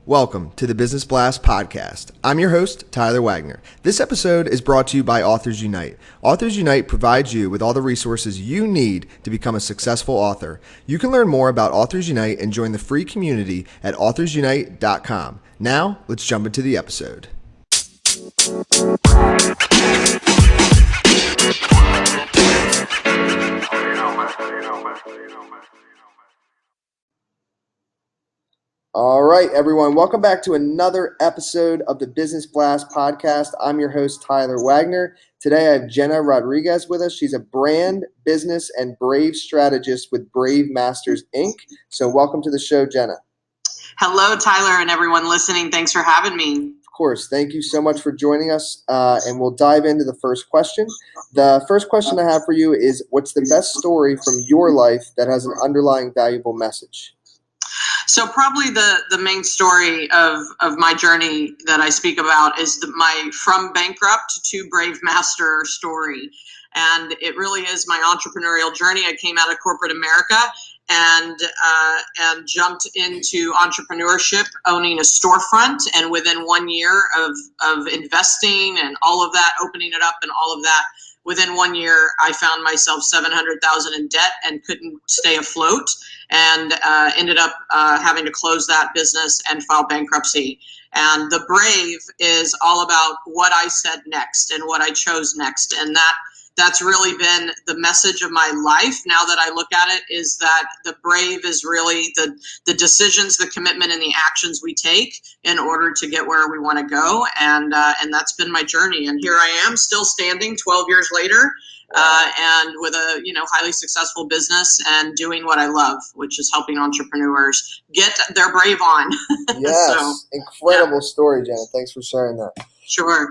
Welcome to the Business Blast podcast. I'm your host, Tyler Wagner. This episode is brought to you by Authors Unite. Authors Unite provides you with all the resources you need to become a successful author. You can learn more about Authors Unite and join the free community at authorsunite.com. Now, let's jump into the episode. All right, everyone. Welcome back to another episode of the Business Blast podcast. I'm your host, Tyler Wagner. Today, I have Jena Rodriguez with us. She's a brand, business, and Brave strategist with Brave Masters, Inc. So welcome to the show, Jena. Hello, Tyler, and everyone listening. Thanks for having me. Of course. Thank you so much for joining us, and we'll dive into the first question. The first question I have for you is, what's the best story from your life that has an underlying valuable message? So probably the main story of my journey that I speak about is my from Bankrupt to Brave Master story. And it really is my entrepreneurial journey. I came out of corporate America and jumped into entrepreneurship, owning a storefront. And within 1 year of investing and all of that, opening it up and all of that, within 1 year, I found myself $700,000 in debt and couldn't stay afloat, and ended up having to close that business and file bankruptcy. And the Brave is all about what I said next and what I chose next, and that's really been the message of my life. Now that I look at it, is that the Brave is really the decisions, the commitment, and the actions we take in order to get where we want to go. And that's been my journey. And here I am, still standing 12 years later, and with a highly successful business and doing what I love, which is helping entrepreneurs get their Brave on. Yes, incredible story, Jena. Thanks for sharing that. Sure.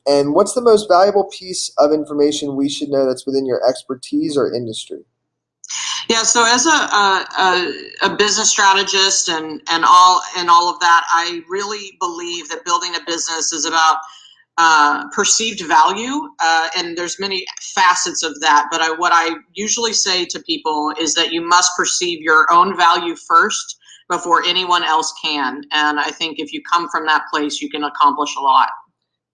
And what's the most valuable piece of information we should know that's within your expertise or industry? Yeah, so as a business strategist and all of that, I really believe that building a business is about perceived value, and there's many facets of that. But what I usually say to people is that you must perceive your own value first before anyone else can. And I think if you come from that place, you can accomplish a lot.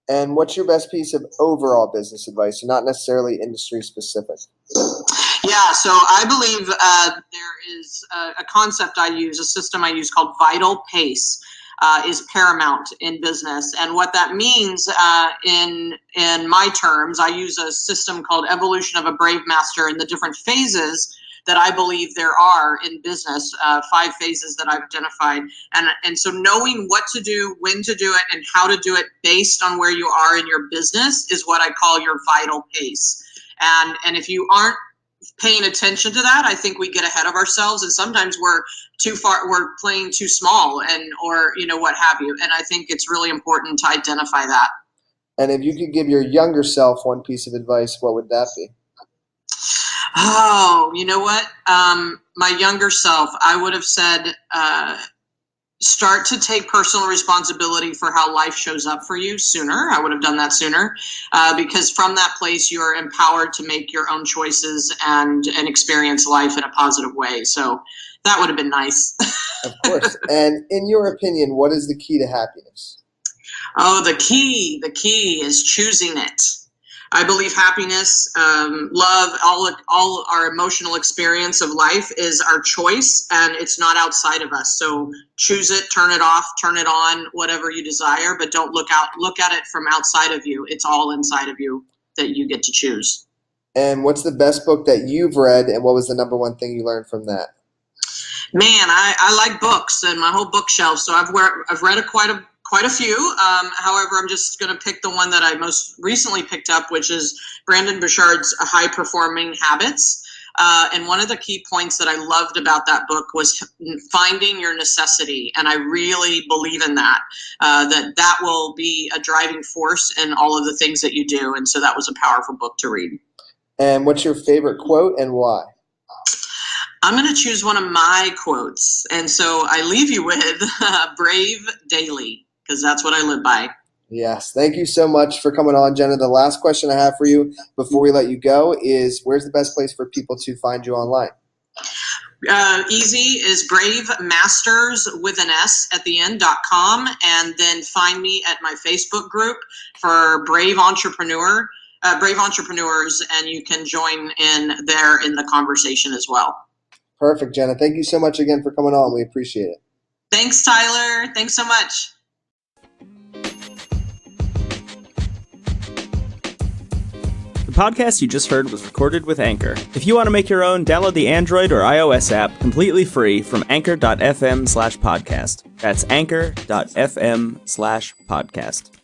And what's your best piece of overall business advice, not necessarily industry specific? Yeah, so I believe there is a concept I use, a system I use called vital pace. Is paramount in business. And what that means in my terms, I use a system called evolution of a Brave Master, and the different phases that I believe there are in business, 5 phases that I've identified. And so knowing what to do, when to do it, and how to do it based on where you are in your business is what I call your vital pace. And if you aren't paying attention to that, I think we get ahead of ourselves, and sometimes we're too far, we're playing too small, or what have you. And I think it's really important to identify that. And if you could give your younger self one piece of advice, what would that be? Oh, you know what? My younger self, I would have said, start to take personal responsibility for how life shows up for you sooner. I would have done that sooner, because from that place, you're empowered to make your own choices and experience life in a positive way. So that would have been nice. Of course. And in your opinion, what is the key to happiness? Oh, the key is choosing it. I believe happiness, love, all our emotional experience of life is our choice, and it's not outside of us. So choose it, turn it off, turn it on, whatever you desire, but don't look at it from outside of you. It's all inside of you that you get to choose. And what's the best book that you've read, and what was the number one thing you learned from that? Man, I like books and my whole bookshelf, so I've read quite a few. However, I'm just going to pick the one that I most recently picked up, which is Brendon Burchard's High Performing Habits. And one of the key points that I loved about that book was finding your necessity. And I really believe in that, that will be a driving force in all of the things that you do. And so that was a powerful book to read. And what's your favorite quote and why? I'm going to choose one of my quotes. And so I leave you with brave daily, because that's what I live by. Yes. Thank you so much for coming on, Jena. The last question I have for you before we let you go is, where's the best place for people to find you online? Easy is bravemasters with an S at the end.com, and then find me at my Facebook group for brave entrepreneurs, and you can join in there in the conversation as well. Perfect, Jena. Thank you so much again for coming on. We appreciate it. Thanks, Tyler. Thanks so much. The podcast you just heard was recorded with Anchor. If you want to make your own, download the Android or iOS app completely free from anchor.fm/podcast. That's anchor.fm/podcast.